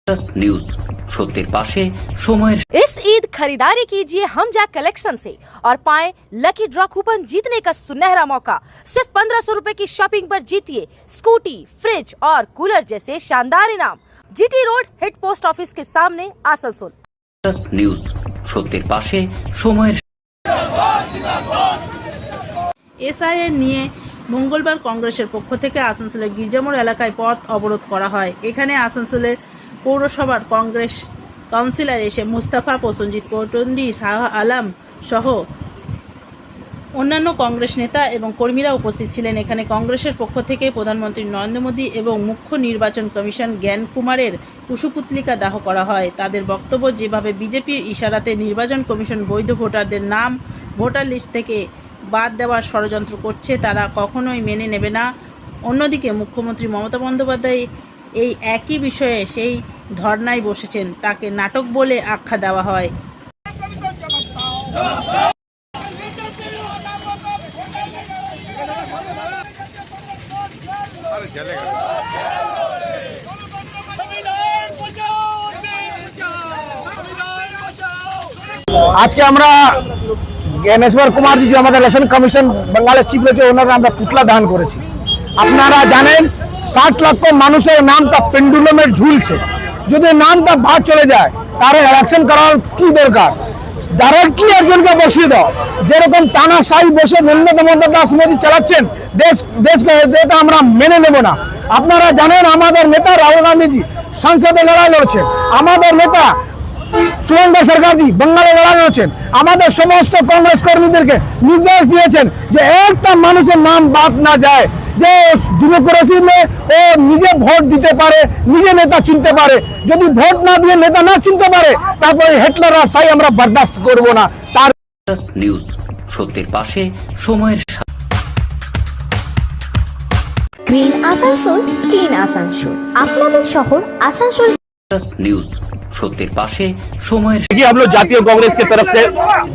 News সত্যের পাশে সময়ের। इस ईद खरीदारी कीजिए हम जैक कलेक्शन से और पाएं लकी ड्रॉ कूपन जीतने का सुनहरा मौका। सिर्फ 1500 रुपए की शॉपिंग पर जीतिए स्कूटी, फ्रिज और कूलर जैसे शानदार इनाम। GT road head post office के सामने आसनसोल। न्यूज সত্যের পাশে সময়ের। এসআইআর নিয়ে মঙ্গলবার কংগ্রেসের পক্ষ থেকে আসানসোলের গির্জামোড় এলাকায় পথ অবরোধ করা হয়। এখানে আসানসোলের পৌরসভার কংগ্রেস কাউন্সিলর এসে মুস্তাফা, প্রসেনজিৎ পটন্ডি, শাহ আলম সহ অন্যান্য কংগ্রেস নেতা এবং কর্মীরা উপস্থিত ছিলেন। এখানে কংগ্রেসের পক্ষ থেকে প্রধানমন্ত্রী নরেন্দ্র মোদী এবং মুখ্য নির্বাচন কমিশন জ্ঞান কুমারের কুশপুতলিকা দাহ করা হয়। তাদের বক্তব্য, যেভাবে বিজেপির ইশারাতে নির্বাচন কমিশন বৈধ ভোটারদের নাম ভোটার লিস্ট থেকে বাদ দেওয়ার ষড়যন্ত্র করছে, তারা কখনোই মেনে নেবে না। অন্যদিকে মুখ্যমন্ত্রী মমতা বন্দ্যোপাধ্যায় এই একই বিষয়ে সেই ধর্নায় বসেছেন, তাকে নাটক বলে আখ্যা দেওয়া হয়। আজকে আমরা জ্ঞানেশ্বর কুমারজি যে আমাদের ইলেকশন কমিশন বাংলাদেশ চিফ রয়েছে, ওনারা আমরা পুতলা দান করেছি। আপনারা জানেন 60 লক্ষ মানুষের নামটা পেন্ডুলামে ঝুলছে। যদি নামটা বাদ চলে যায় তাহলে ইলেকশন করার কি দরকার? ডাইরেক্টলি একজনকে বসিয়ে দাও। যেরকম তানাশাহি বসে নরেন্দ্র দাস মোদী চালাচ্ছেন দেশকে, এটা আমরা মেনে নেব না। আপনারা জানেন আমাদের নেতা রাহুল গান্ধীজি সংসদে লড়াই লড়ছেন, আমাদের নেতা সুরেন্দ্র সরকারজি বাংলায় লড়াই লড়ছেন, আমাদের সমস্ত কংগ্রেস কর্মীদেরকে নির্দেশ দিয়েছেন যে একটা মানুষের নাম বাদ না যায়, যে ডেমোক্রেসি মে ও নিজে ভোট দিতে পারে, নিজে নেতা চিনতে পারে। যদি ভোট না দিয়ে নেতা না চিনতে পারে তারপরে হিটলার রাজশাহী আমরা বরদাস্ত করব না। তার নিউজ সত্যের পাশে সময়ের। গ্রিন আসানসোল, ক্লিন আসানসোল, আপনাদের শহর আসানসোল। নিউজ সত্যের পাশে সময়ের। देखिए, हम लोग जातीय कांग्रेस की तरफ से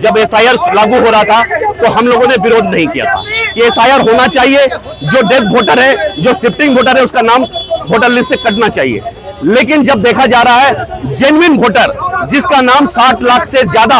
जब एसआईआर लागू हो रहा था तो हम लोगों ने विरोध नहीं किया था कि एसआईआर होना चाहिए। जो डेथ वोटर है, जो शिफ्टिंग वोटर है, उसका नाम वोटर लिस्ट से कटना चाहिए। लेकिन जब देखा जा रहा है जेन्युइन वोटर जिसका नाम 60 लाख से ज्यादा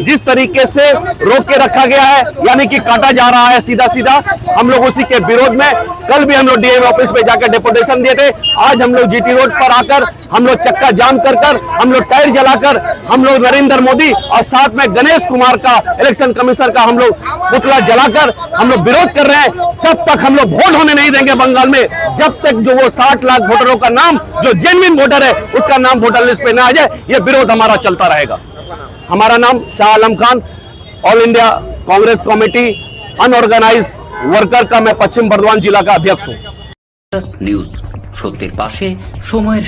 जिस तरीके से रोक के रखा गया है, यानी कि काटा जा रहा है सीधा सीधा, हम लोग उसी के विरोध में कल भी हम लोग डीएम ऑफिस पे जाकर डेपुटेशन दिए थे। आज हम लोग जीटी रोड पर आकर हम लोग चक्का जाम कर हम लोग टायर जलाकर हम लोग नरेंद्र मोदी और साथ में गणेश कुमार का इलेक्शन कमिश्नर का हम लोग पुतला जलाकर हम लोग विरोध कर रहे हैं। तब तक हम लोग वोट होने नहीं देंगे बंगाल में, जब तक जो वो 60 लाख वोटरों का नाम, जो जेन्युइन वोटर है, उसका नाम वोटर लिस्ट पे ना आ जाए। ये विरोध हमारा चलता रहेगा। हमारा नाम Shah Alam Khan, All India Congress Committee unorganised worker का मैं पश्चिम बर्धमान जिला का अध्यक्ष हूँ। নিউজ সত্যের পাশে সময়ের।